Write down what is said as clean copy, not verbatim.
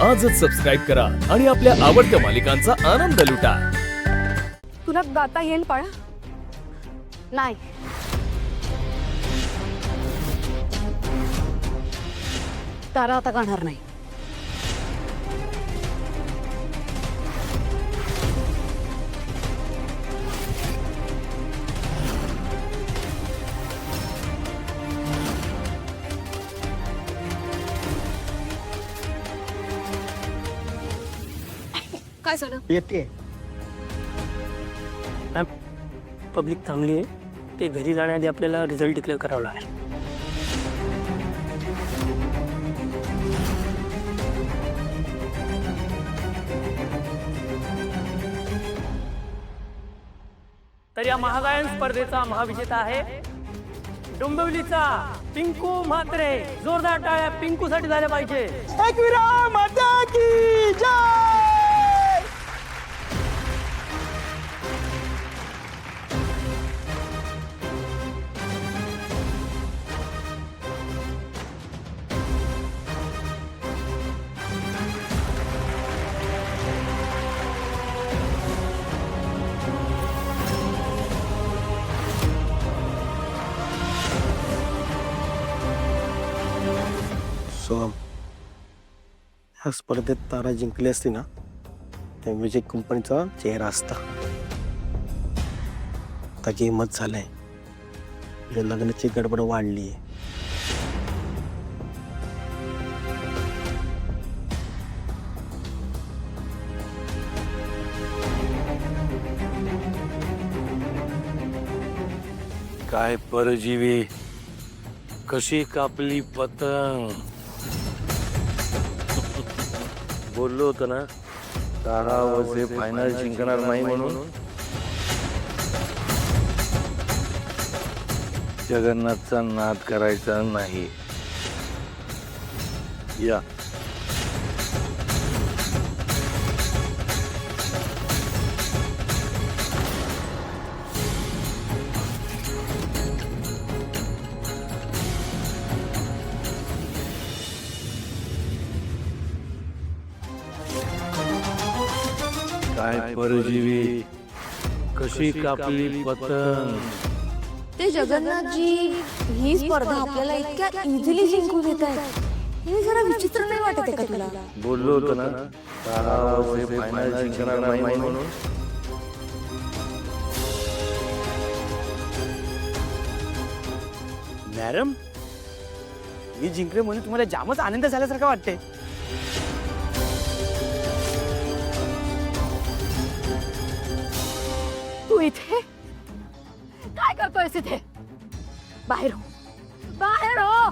आजच सबस्क्राईब करा आणि आपल्या आवडत्या मालिकांचा आनंद लुटा। तुला गाता येईल पाळा? नाही। तारा आता गाणार नाही। काय झालं? येते पब्लिक चांगली आहे, ते घरी जाण्याआधी आपल्याला रिझल्ट डिक्लेअर करावा लागेल। तर या महागायन स्पर्धेचा महाविजेता आहे डोंबिवलीचा पिंकू म्हात्रे। जोरदार टाळ्या पिंकूसाठी झाल्या पाहिजे। एकविरा माता की जय। सोहम, ह्या स्पर्धेत तारा जिंकली असती ना, त्या विजय कंपनीचा चेहरा असता। आता गेमच झालाय, लग्नाची गडबड वाढली आहे। काय परजीवी, कशी कापली पतंग। बोललो होतो ना, तारा वसे फायनल जिंकणार नाही म्हणून। जगन्नाथचा नाद करायचा नाही। या काय परजीवी, कशी कापली पतंग। ते जगन्नाथजी, ही स्पर्धा आपल्याला इतक्या इझिली जिंकून घेत आहेत, हे जरा विचित्र नाही वाटत आहे का तुला? बोललो होतो ना, तारा वसे फायनल जिंकणार नाही म्हणून। मॅडम, मी जिंकले म्हणून तुम्हाला जामच आनंद झाल्यासारखं वाटते। तू इथे काय करतोयस? इथे बाहेर हो, बाहेर हो।